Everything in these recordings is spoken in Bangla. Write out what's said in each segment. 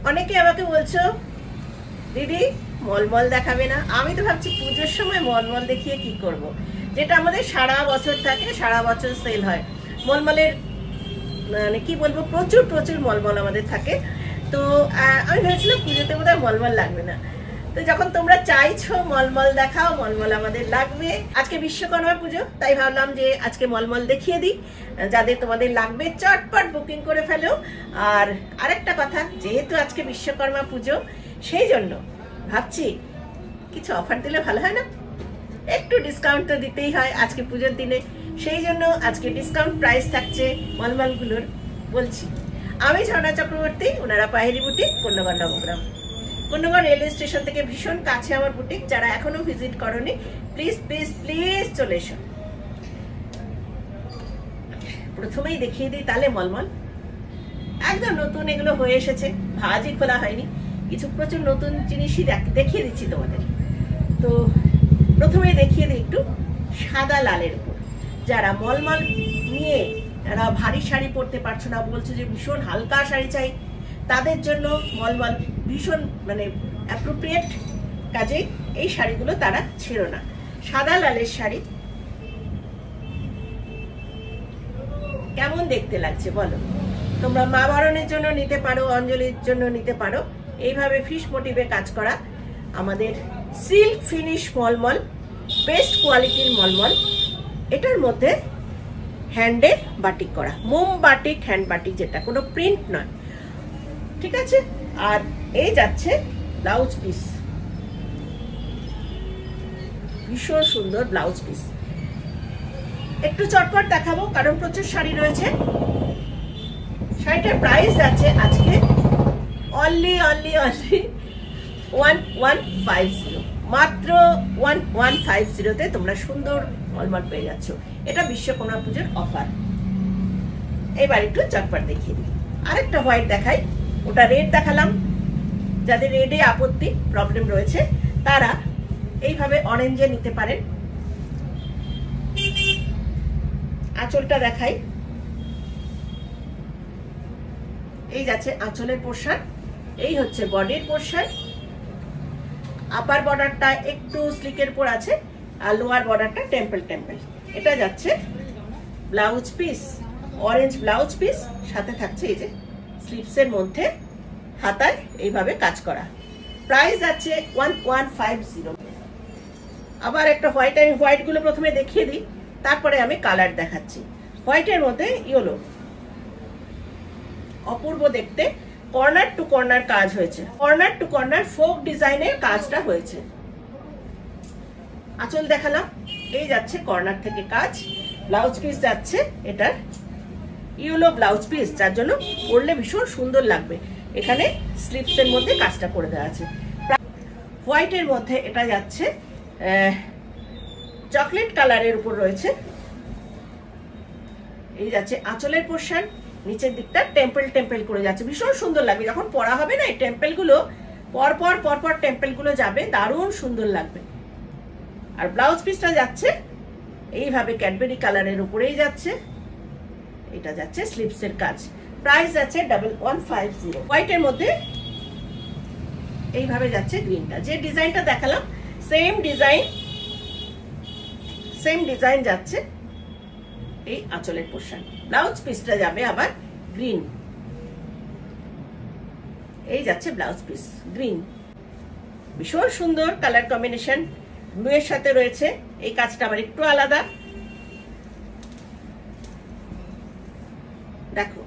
অনেকে আমাকে বলছো দিদি মলমল দেখাবে না। আমি তো ভাবছি পুজোর সময় মলমল দেখিয়ে কি করব। যেটা আমাদের সারা বছর থাকে, সারা বছর সেল হয়। মলমলের মানে কি বলবো, প্রচুর প্রচুর মলমল আমাদের থাকে। তো আমি ভেবেছিলাম পুজোতে বোধহয় মলমল লাগবে না। তো যখন তোমরা চাইছো মলমল দেখাও, মলমল আমাদের লাগবে। আজকে বিশ্বকর্মা পুজো, তাই ভাবলাম যে আজকে মলমল দেখিয়ে দিই। যাদের তোমাদের লাগবে চটপট বুকিং করে ফেলো। আর আরেকটা কথা, যেহেতু আজকে বিশ্বকর্মা পুজো, সেই জন্য ভাবছি কিছু অফার দিলে ভালো হয় না? একটু ডিসকাউন্ট তো দিতেই হয় আজকে পুজোর দিনে। সেই জন্য আজকে ডিসকাউন্ট প্রাইস থাকছে মলমলগুলোর। বলছি আমি ঝর্ণা চক্রবর্তী, ওনারা পাহেরি boutique, Kanyagarh Nabagram. Kanyagarh railway station থেকে ভীষণ কাছে আমার বুটিক। যারা এখনো ভিজিট করনি, প্লিজ প্লিজ প্লিজ চলে এসো। প্রথমেই দেখিয়ে দিই তাহলে মলমল একদম নতুন এগুলো হয়ে এসেছে, ভাজই খোলা হয়নি। কিছু প্রচুর নতুন জিনিসই দেখিয়ে দিচ্ছি তোমাদের। তো প্রথমেই দেখিয়ে দিই একটু সাদা লালের উপর। যারা মলমল নিয়ে যারা ভারী শাড়ি পরতে পারছো না, বলছো যে ভীষণ হালকা শাড়ি চাই, তাদের জন্য মলমল ভীষণ মানে অ্যাপ্রোপ্রিয়েট। কাজেই এই শাড়িগুলো তারা ছেড়ো না। সাদা লালের শাড়ি কেমন দেখতে লাগছে বলো? তোমরা মা বরণের জন্য নিতে পারো, অঞ্জলির জন্য নিতে পারো। এইভাবে ফিশ মোটিভে কাজ করা আমাদের সিল্ক ফিনিশ মলমল, বেস্ট কোয়ালিটির মলমল। এটার মধ্যে হ্যান্ডে বাটিক করা, মোম বাটিক, হ্যান্ড বাটিক, যেটা কোনো প্রিন্ট নয়, ঠিক আছে? আর এই যাচ্ছে ব্লাউজ পিস, ভীষণ সুন্দর ব্লাউজ পিস। একটু চটপট দেখাবো কারণ প্রচুর শাড়ি রয়েছে। শাড়িটার প্রাইস যাচ্ছে আজকে অনলি 1150, মাত্র 1150-তে তোমরা সুন্দর মলমল পেয়ে যাচ্ছ। এটা বিশ্বকর্মা পুজোর অফার। এবার একটু চটপট দেখিয়ে দিই। আরেকটা হোয়াইট দেখাই, ওটা রেড দেখালাম। যাদের রেডে আপত্তি প্রবলেম রয়েছে তারা এইভাবে অরেঞ্জে নিতে পারেন। আঁচলটা দেখাই, এই যাচ্ছে আঁচলের পোর্শন, এই হচ্ছে বডির পোর্শন। আপার বর্ডারটা একটু স্লিকের উপর আছে আর লোয়ার বর্ডারটা টেম্পল টেম্পল। এটা যাচ্ছে blouse piece, orange blouse piece, সাথে থাকছে এই যে স্লিভসের মধ্যে হাতায় এইভাবে কাজ করা। প্রাইস আছে 1150। আবার একটা হোয়াইট, আমি হোয়াইটগুলো প্রথমে দেখিয়ে দিই, তারপরে আমি কালার দেখাচ্ছি। হোয়াইটের মধ্যে ইয়েলো, অপূর্ব দেখতে। কর্নার টু কর্নার কাজ হয়েছে, কর্নার টু কর্নার ফোক ডিজাইনের কাজটা হয়েছে। আঁচল দেখালাম, এই যাচ্ছে কর্নার থেকে কাজ। ব্লাউজ পিস যাচ্ছে এটার ইয়েলো ব্লাউজ পিস, যার জন্য পরলে ভীষণ সুন্দর লাগবে। এখানে স্লিভসের মধ্যে কাজটা করে দেওয়া আছে। হোয়াইটের মধ্যে এটা যাচ্ছে চকলেট কালারের উপর রয়েছে। এই যাচ্ছে আঁচলের পোর্শন, নিচের দিকটা টেম্পল টেম্পল করে যাচ্ছে, ভীষণ সুন্দর লাগবে। যখন পরা হবে না, এই টেম্পল গুলো পরপর পরপর টেম্পল গুলো যাবে, দারুণ সুন্দর লাগবে। আর ব্লাউজ পিসটা যাচ্ছে এইভাবে ক্যাডবেরি কালারের উপরেই যাচ্ছে। এটা যাচ্ছে স্লিভসের কাজ। প্রাইস আছে 1150। হোয়াইটের মধ্যে এইভাবে যাচ্ছে গ্রিনটা, যে ডিজাইনটা দেখালাম সেম ডিজাইন যাচ্ছে এই আঁচলের পোর্শন। ব্লাউজ পিসটা যাবে আবার গ্রিন, এই যাচ্ছে ব্লাউজ পিস গ্রিন। ভীষণ সুন্দর কালার কম্বিনেশন, ব্লু এর সাথে রয়েছে। এই কাজটা আবার একটু আলাদা। দেখো,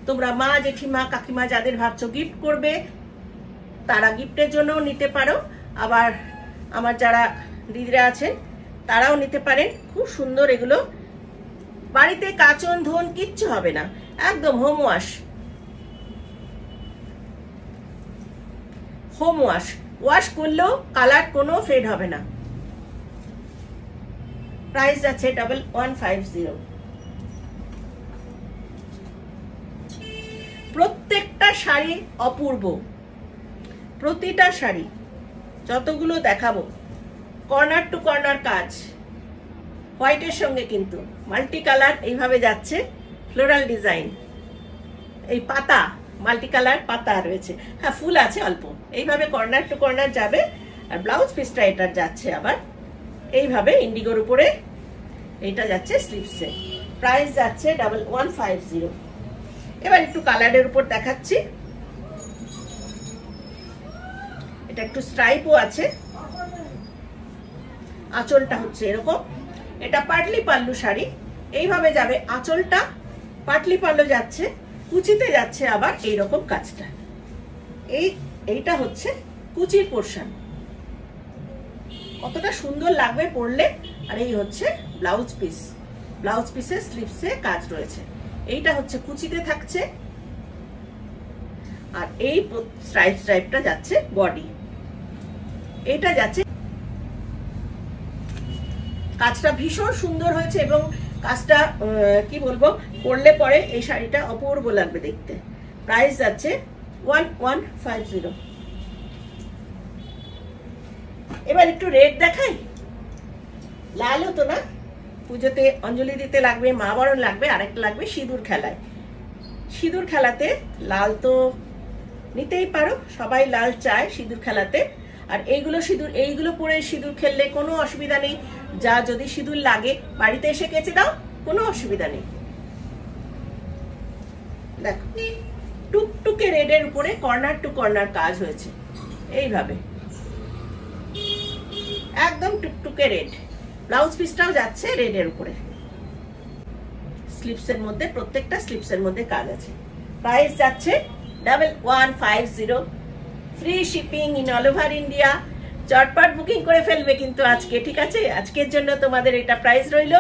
তোমরা মা, জেঠিমা, কাকিমা যাদের ভাবছো গিফট করবে, তারা গিফটের জন্য নিতে পারো। আবার আমার যারা দিদিরা আছেন তারাও নিতে পারেন। খুব সুন্দর এগুলো, বাড়িতে কাচন ধোন কিচ্ছু হবে না, একদম হোম ওয়াশ করলেও কালার কোনো ফেড হবে না। প্রাইস আছে 1150। প্রত্যেকটা শাড়ি অপূর্ব, প্রতিটা শাড়ি যতগুলো দেখাবো কর্নার টু কর্নার কাজ। হোয়াইটের সঙ্গে কিন্তু মাল্টি কালার এইভাবে যাচ্ছে, ফ্লোরাল ডিজাইন, এই পাতা মাল্টি কালার পাতা রয়েছে, হ্যাঁ ফুল আছে অল্প। এইভাবে কর্নার টু কর্নার যাবে। আর ব্লাউজ পিসটা এটার যাচ্ছে আবার এইভাবে ইন্ডিগোর উপরে, এটা যাচ্ছে স্লিভসে। প্রাইস যাচ্ছে 1150। এবার একটু কালারের উপর দেখাচ্ছি। এটা একটু স্ট্রাইপও আছে, আঁচলটা হচ্ছে এরকম। এটা পাটলি পাল্লু শাড়ি, এইভাবে যাবে আঁচলটা, পাটলি পাল্লু যাচ্ছে, কুচিতে যাচ্ছে আবার এইরকম কাজটা। এইটা হচ্ছে কুচির পোর্শন, কতটা সুন্দর লাগবে পরলে। আর এই হচ্ছে ব্লাউজ পিস, ব্লাউজ পিসের স্লিভসে কাজ রয়েছে। এইটা হচ্ছে কুচিতে থাকছে, আর এই স্ট্রাইপটা যাচ্ছে বডি, এটা যাচ্ছে। কাজটা ভীষণ সুন্দর হয়েছে এবং কাজটা কি বলবো, পরলে পরে এই শাড়িটা অপূর্ব লাগবে দেখতে। প্রাইস যাচ্ছে 1150। এবার একটু রেড দেখাই। লালও তো না, পুজোতে অঞ্জলি দিতে লাগবে, মা বরণ লাগবে, আরেকটা লাগবে সিঁদুর খেলায়। সিঁদুর খেলাতে লাল তো নিতেই পারো, সবাই লাল চায় সিঁদুর খেলাতে। আর এইগুলো পরে সিঁদুর খেললে কোনো অসুবিধা নেই। যা যদি সিঁদুর লাগে বাড়িতে এসে কেচে দাও, কোনো অসুবিধা নেই। দেখো টুকটুকে রেডের উপরে কর্নার টু কর্নার কাজ হয়েছে এইভাবে, একদম টুকটুকে রেড। ব্লাউজ পিসটাও যাচ্ছে রেডের উপরে, স্লিভসের মধ্যে, প্রত্যেকটা স্লিভসের মধ্যে কাজ আছে। প্রাইস যাচ্ছে 1150। Free shipping in all over India. চটপট বুকিং করে ফেলবে কিন্তু আজকে, ঠিক আছে? আজকের জন্য তোমাদের এটা প্রাইস রইল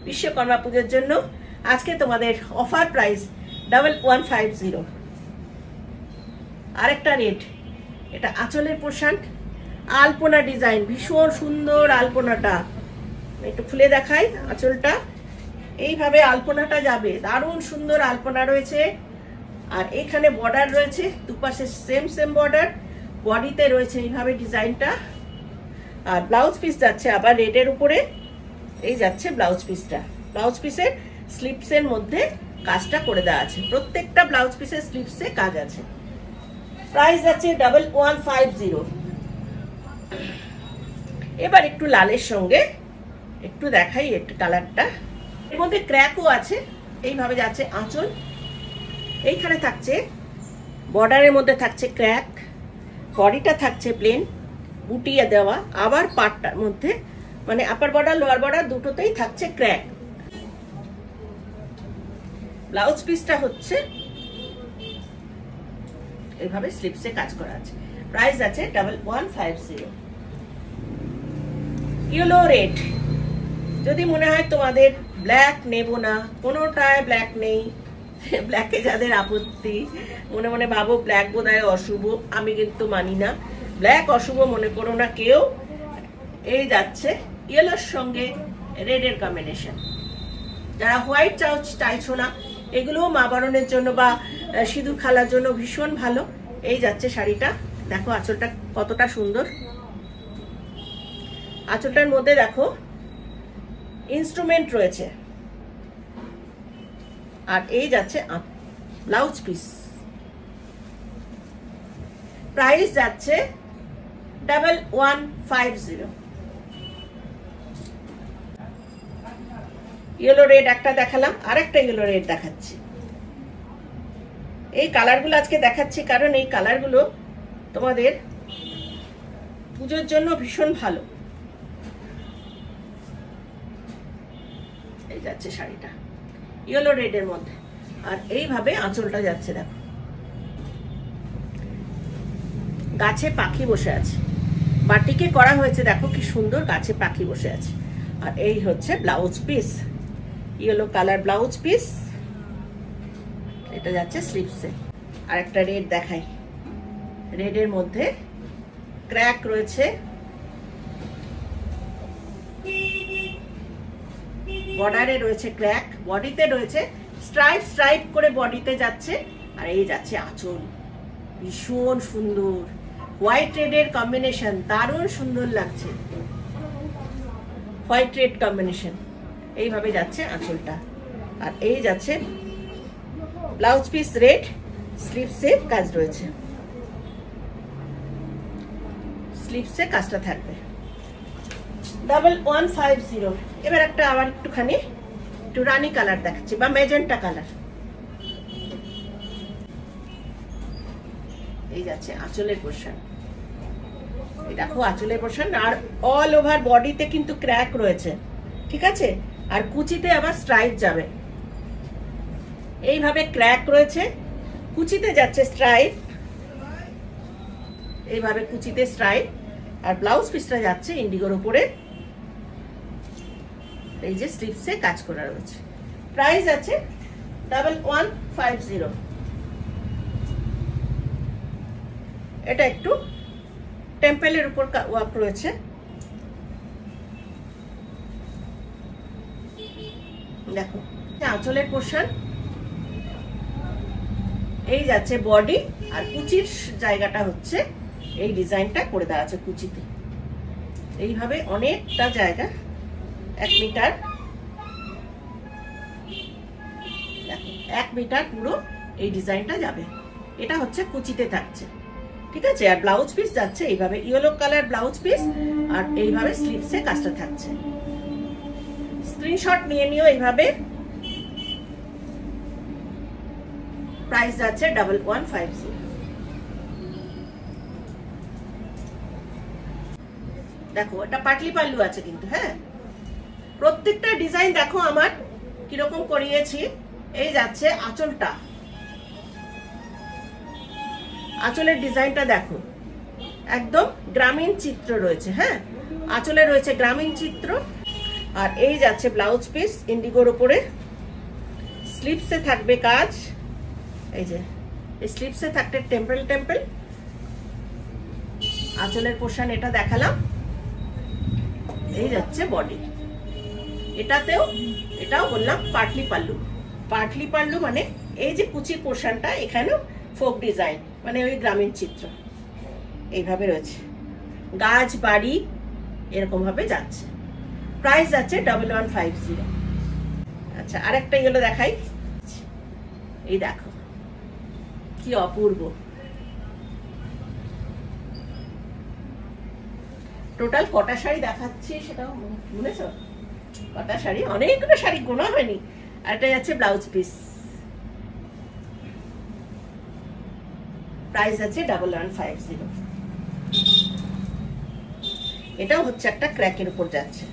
বিশ্বকর্মা পুজোর জন্য। আজকে তোমাদের অফার প্রাইস 1150। আরেকটা রেট, এটা আঁচলের পোশাক, আলপনা ডিজাইন, ভীষণ সুন্দর আলপনাটা। একটু খুলে দেখাই আঁচলটা, এইভাবে আলপনাটা যাবে, দারুণ সুন্দর আলপনা রয়েছে। আর এখানে বর্ডার রয়েছে, দুপাশে সেম বর্ডার, বডিতে রয়েছে এইভাবে ডিজাইনটা। আর ব্লাউজ পিস যাচ্ছে আবার রেডের উপরে, এই যাচ্ছে ব্লাউজ পিসটা। ব্লাউজ পিসের স্লিভসের মধ্যে কাজটা করে দেওয়া আছে, প্রত্যেকটা ব্লাউজ পিসের স্লিভসে কাজ আছে। প্রাইস যাচ্ছে 1150। এবার একটু লালের সঙ্গে একটু দেখাই একটু কালারটা। এর মধ্যে ক্র্যাকও আছে, এইভাবে যাচ্ছে আঁচল, এইখানে থাকছে বর্ডারের মধ্যে থাকছে ক্র্যাক, বডিটা থাকছে প্লেন বুটিয়ে দেওয়া, আবার পাটটার মধ্যে মানে আপার বর্ডার লোয়ার বর্ডার দুটোতেই থাকছে ক্র্যাক। ব্লাউজ পিসটা হচ্ছে এইভাবে স্লিভসে কাজ করা আছে। প্রাইস আছে 1150। ইয়েলো রেড, যদি মনে হয় তোমাদের ব্ল্যাক নেব না, কোনোটায় ব্ল্যাক নেই, ব্ল্যাকে যাদের আপত্তি, মনে মনে ভাবো ব্ল্যাক বোধহয় অশুভ, আমি কিন্তু মানি না, ব্ল্যাক অশুভ মনে করো না কেউ। এই যাচ্ছে ইয়েলোর সঙ্গে রেডের কম্বিনেশন। যারা হোয়াইট চাইছো না, এগুলো মা বরণের জন্য বা সিঁদুর খেলার জন্য ভীষণ ভালো। এই যাচ্ছে শাড়িটা, দেখো আঁচলটা কতটা সুন্দর। আঁচলটার মধ্যে দেখো ইনস্ট্রুমেন্ট রয়েছে। আর এই যাচ্ছে ব্লাউজ পিস। প্রাইস যাচ্ছে 1150। ইয়েলো রেড একটা দেখালাম, আরেকটা ইয়েলো রেড দেখাচ্ছি। এই কালারগুলো আজকে দেখাচ্ছি কারণ এই কালারগুলো তোমাদের পুজোর জন্য ভীষণ ভালো। এই যাচ্ছে শাড়িটা ইয়েলো রেডের মধ্যে, আর এইভাবে আঁচলটা যাচ্ছে। দেখো গাছে পাখি বসে আছে, বাটিকে করা হয়েছে, দেখো কি সুন্দর গাছে পাখি বসে আছে। আর এই হচ্ছে blouse piece, yellow colour blouse piece, এটা যাচ্ছে স্লিভসে। আর একটা রেড দেখাই, রেডের মধ্যে ক্র্যাক রয়েছে, বর্ডারে রয়েছে ক্র্যাক, বডিতে রয়েছে স্ট্রাইপ করে বডিতে যাচ্ছে। আর এই যাচ্ছে আঁচল, ভীষণ সুন্দর হোয়াইট রেডের কম্বিনেশন, দারুণ সুন্দর লাগছে হোয়াইট রেড কম্বিনেশন। এইভাবে যাচ্ছে আঁচলটা, আর এই যাচ্ছে ব্লাউজ পিস রেড, স্লিভসে কাজ রয়েছে, স্লিভসে কাজটা থাকবে। 1150। এবার একটা আবার একটুখানি একটু রানী কালার দেখাচ্ছি বা মেজেন্টা কালার। এই যাচ্ছে আঁচলের পোর্শন, এই দেখো আঁচলের পোর্শন। আর অল ওভার বডিতে কিন্তু ক্র্যাক রয়েছে, ঠিক আছে। আর কুচিতে আবার স্ট্রাইপ যাবে, এইভাবে ক্র্যাক রয়েছে, কুচিতে যাচ্ছে স্ট্রাইপ, এইভাবে কুচিতে স্ট্রাইপ। আর ব্লাউজ পিসটা যাচ্ছে ইন্ডিগোর উপরে, এই যে স্লিভসে কাজ করা রয়েছে। প্রাইস আছে 1150। এটা একটু টেম্পেলের উপর ওয়ার্ক রয়েছে, দেখো আঁচলের পোর্শন। এই যাচ্ছে বডি, আর কুচির জায়গাটা হচ্ছে এই ডিজাইনটা করে দেওয়া আছে কুচিতে, এইভাবে অনেকটা জায়গা 1 মিটার, দেখো 1 মিটার পুরো এই ডিজাইনটা যাবে। এটা হচ্ছে কুচিতে থাকছে, ঠিক আছে। আর ব্লাউজ পিস যাচ্ছে এইভাবে ইয়েলো কালার ব্লাউজ পিস, আর এইভাবে স্লিভসে কাজটা থাকছে। স্ক্রিনশট নিয়ে নিও এইভাবে। প্রাইস যাচ্ছে 1150। দেখো এটা পাটলি পাল্লু আছে কিন্তু, হ্যাঁ প্রত্যেকটা ডিজাইন দেখো আমার কিরকম করিয়েছি। এই যাচ্ছে আঁচলটা, আঁচলের ডিজাইনটা দেখো একদম গ্রামীণ চিত্র রয়েছে, হ্যাঁ আঁচলে রয়েছে গ্রামীণ চিত্র। আর এই যাচ্ছে ব্লাউজ পিস ইন্ডিগোর উপরে, স্লিভসে থাকবে কাজ, এই যে এই স্লিভসে থাকতে টেম্পল টেম্পল। আঁচলের পোর্শন এটা দেখালাম। এই যাচ্ছে বডি, এটাও বললাম পাটলি পাল্লু। পাটলি পাল্লু মানে এই যে কুচির পোর্শনটা, এখানেও ফোক ডিজাইন মানে ওই গ্রামীণ চিত্র এইভাবে রয়েছে, গাছ বাড়ি এরকম ভাবে যাচ্ছে। প্রাইস যাচ্ছে 1150। আচ্ছা আরেকটা ইয়েলো দেখাই, এই দেখো কি অপূর্ব। টোটাল কটা শাড়ি দেখাচ্ছি সেটাও বুঝেছ? কটা শাড়ি, অনেকগুলো শাড়ি গোনা হয়নি। আর এটা যাচ্ছে ব্লাউজ পিস, প্রাইস আছে 1150। এটাও হচ্ছে একটা ক্র্যাকের উপর যাচ্ছে।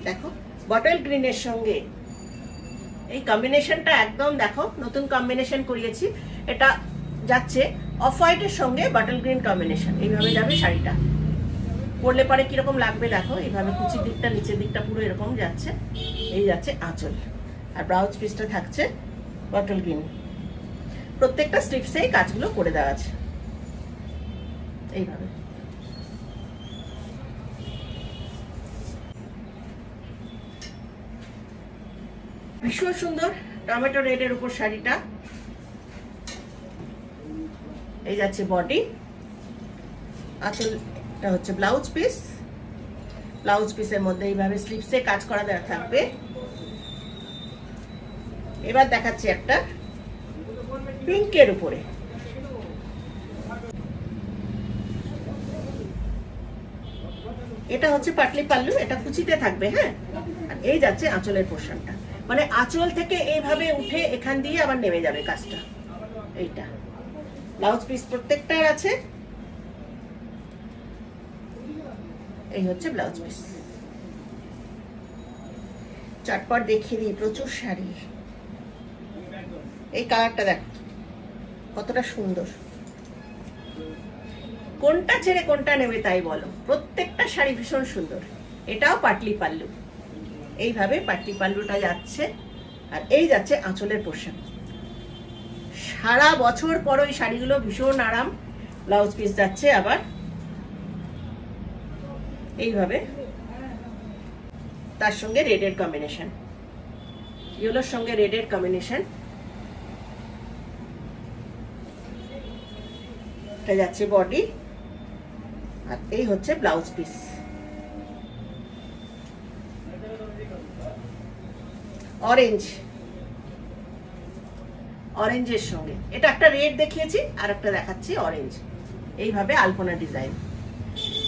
দেখো বটল গ্রিনের সঙ্গে এই কম্বিনেশনটা একদম দেখো নতুন কম্বিনেশন করিয়েছি। এটা যাচ্ছে অফ হোয়াইটের সঙ্গে বটল গ্রিন কম্বিনেশন, এইভাবে যাবে শাড়িটা। পরলে পরে কিরকম লাগবে দেখো, এইভাবে কুচির দিকটা নিচের দিকটা পুরো এরকম যাচ্ছে। এই যাচ্ছে আঁচল, আর ব্লাউজ পিসটা থাকছে বটল গ্রিন। প্রত্যেকটা স্লিভসে এই কাজগুলো করে দেওয়া আছে এইভাবে। ভীষণ সুন্দর টমেটো রেডের উপর শাড়িটা। এই যাচ্ছে বডি, আঁচলটা হচ্ছে ব্লাউজ পিস। ব্লাউজ পিসের মধ্যে এইভাবে স্লিভসে কাজ করা দেওয়া থাকবে। এবার দেখাচ্ছি একটা পিঙ্কের উপরে, এটা হচ্ছে পাটলি পাল্লু, এটা কুচিতে থাকবে, হ্যাঁ। আর এই যাচ্ছে আঁচলের পোর্শনটা, মানে আঁচল থেকে এইভাবে উঠে এখান দিয়ে আবার নেমে যাবে কাজটা। এইটা ব্লাউজ পিস প্রত্যেকটার আছে। এই হচ্ছে ব্লাউজ পিস। চটপট দেখিয়ে দিই, প্রচুর শাড়ি। এই কালারটা দেখো কতটা সুন্দর, কোনটা ছেড়ে কোনটা নেবে তাই বলো, প্রত্যেকটা শাড়ি ভীষণ সুন্দর। এটাও পাটলি পাল্লু, এইভাবে পাটলি পাল্লুটা যাচ্ছে। আর এই যাচ্ছে আঁচলের পোর্শন। সারা বছর পর ওই শাড়িগুলো ভীষণ আরাম। ব্লাউজ পিস যাচ্ছে আবার এইভাবে, তার সঙ্গে রেডের কম্বিনেশন, ইয়েলোর সঙ্গে রেডের কম্বিনেশন। এটা যাচ্ছে বডি, আর এই হচ্ছে ব্লাউজ পিস। অরেঞ্জের সঙ্গে, এটা একটা রেড দেখিয়েছি আর একটা দেখাচ্ছি অরেঞ্জ। এইভাবে আলপনা ডিজাইন।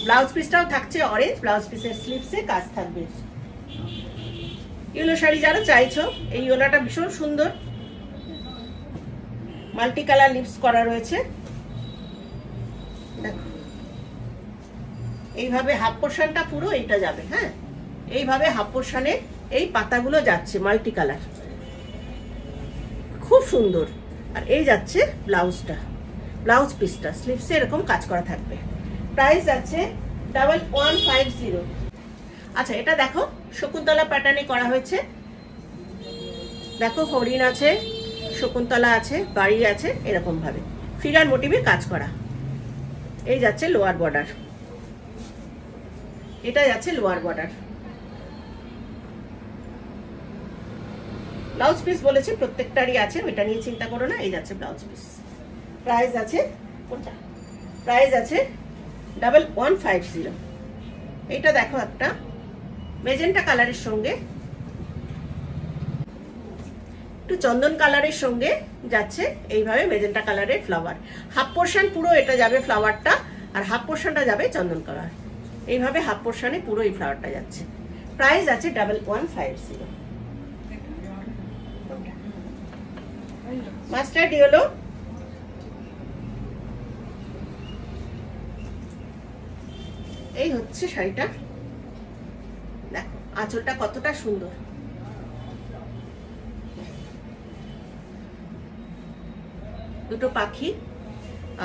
ব্লাউজ পিসটাও থাকছে অরেঞ্জ, ব্লাউজ পিসের স্লিভসে কাজ থাকবে। ইয়েলো শাড়ি যারা চাইছো, এই ইয়েলোটা ভীষণ সুন্দর, মাল্টি কালার লিপস করা রয়েছে। দেখো এইভাবে হাফ পোর্শনটা পুরো এইটা যাবে। হ্যাঁ, এইভাবে হাফ পোর্শনে এই পাতাগুলো যাচ্ছে মাল্টি কালার, খুব সুন্দর। আর এই যাচ্ছে ব্লাউজটা, ব্লাউজ পিসটা স্লিভসে এরকম কাজ করা থাকবে। প্রাইস আছে 1150। আচ্ছা, এটা দেখো শকুন্তলা প্যাটার্নে করা হয়েছে। দেখো হরিণ আছে, শকুন্তলা আছে, বাড়ি আছে, এরকম ভাবে ফিগার মোটিভে কাজ করা। এই যাচ্ছে লোয়ার বর্ডার, এটা যাচ্ছে লোয়ার বর্ডার। ব্লাউজ পিস বলেছে প্রত্যেকটারই আছে, ওইটা নিয়ে চিন্তা করো না। এই যাচ্ছে ব্লাউজ পিস। প্রাইস আছে কোনটা? প্রাইস আছে 1150। এটা দেখো একটা মেজেন্টা কালারের সঙ্গে একটু চন্দন কালারের সঙ্গে যাচ্ছে। এইভাবে মেজেন্টা কালারের ফ্লাওয়ার, হাফ পোর্শন পুরো এটা যাবে ফ্লাওয়ারটা, আর হাফ পোর্শনটা যাবে চন্দন কালার। এইভাবে হাফ পোর্শনে পুরো এই ফ্লাওয়ারটা যাচ্ছে। প্রাইস আছে 1150। মাস্টার্ড ইয়েলো, এই হচ্ছে শাড়িটা। দেখো আঁচলটা কতটা সুন্দর, দুটো পাখি।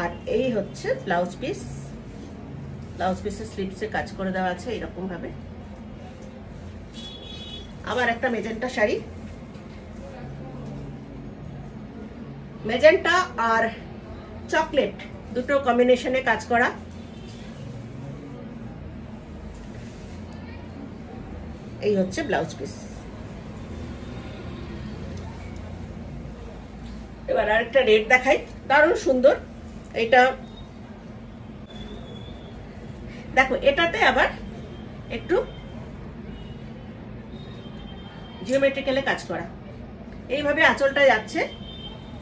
আর এই হচ্ছে ব্লাউজ পিস, ব্লাউজ পিসের স্লিভসে কাজ করে দেওয়া আছে এরকম ভাবে। আবার একটা মেজেন্টা শাড়ি, মেজেন্টা আর চকলেট দুটো কম্বিনেশনে কাজ করা। এই হচ্ছে ব্লাউজ পিস। এবার আরেকটা রেড দেখাই, দারুণ সুন্দর। এটা দেখো, এটাতে আবার একটু জিওমেট্রিক্যালে কাজ করা। এইভাবে আঁচলটা যাচ্ছে,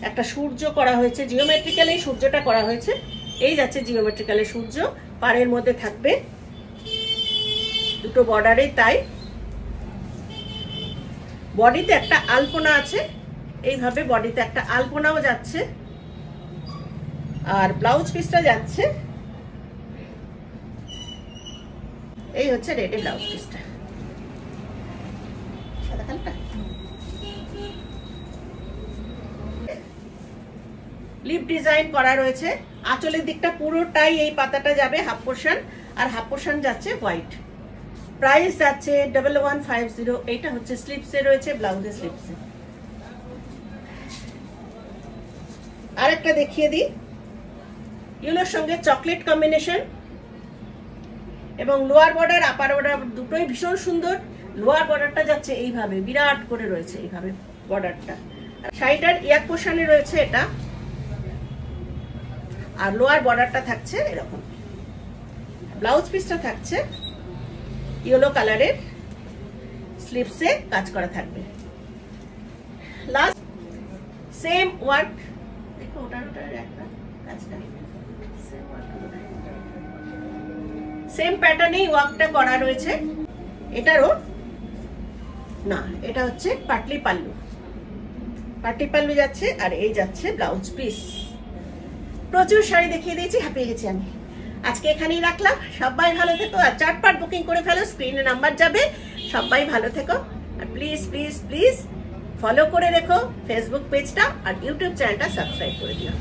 একটা সূর্য করা হয়েছে, জিওমেট্রিক্যাল এই সূর্যটা করা হয়েছে। এই যাচ্ছে জিওমেট্রিক্যালে সূর্য, পাড়ের মধ্যে থাকবে দুটো বর্ডারে। তাই বডিতে একটা আলপনা আছে, এইভাবে বডিতে একটা আলপনাও যাচ্ছে। আর ব্লাউজ পিসটা যাচ্ছে, এই হচ্ছে রেডে ব্লাউজ পিসটা, সাদা কালারটা। লিপ ডিজাইন করা রয়েছে। আঁচলের দিকটা পুরোটাই এই পাতাটা যাবে হাফ পোর্শন, আর হাফ পোর্শন যাচ্ছে হোয়াইট। প্রাইস যাচ্ছে 1150। এইটা হচ্ছে স্লিপসে রয়েছে, ব্লাউজের স্লিপসে। আরেকটা দেখিয়ে দিই, ইয়েলোর সঙ্গে চকলেট কম্বিনেশন, এবং লোয়ার বর্ডার আপার বর্ডার দুটোই ভীষণ সুন্দর। লোয়ার বর্ডারটা যাচ্ছে এইভাবে, বিরাট করে রয়েছে এইভাবে বর্ডারটা। শাড়িটার ইয়াক পোর্শনে রয়েছে এটা, আর লোয়ার বর্ডারটা থাকছে এরকম। ব্লাউজ পিসটা থাকছে ইয়েলো কালারের, স্লিভসে কাজ করা থাকবে। লাস্ট সেম ওয়ার্ক, দেখো ওটার একটা কাজটা সেম প্যাটার্নেই ওয়ার্কটা করা রয়েছে। এটারও না, এটা হচ্ছে পাটলি পাল্লু, পাটলি পাল্লু যাচ্ছে। আর এই যাচ্ছে ব্লাউজ পিস। প্রচুর শাড়ি দেখিয়ে দিয়েছি, হাঁপিয়ে গেছি আমি। আজকে এখানেই রাখলাম। সবাই ভালো থেকো, আর চটপট বুকিং করে ফেলো, স্ক্রিনে নাম্বার যাবে। সবাই ভালো থেকো, আর প্লিজ প্লিজ প্লিজ ফলো করে রেখো ফেসবুক পেজটা, আর ইউটিউব চ্যানেলটা সাবস্ক্রাইব করে দিও।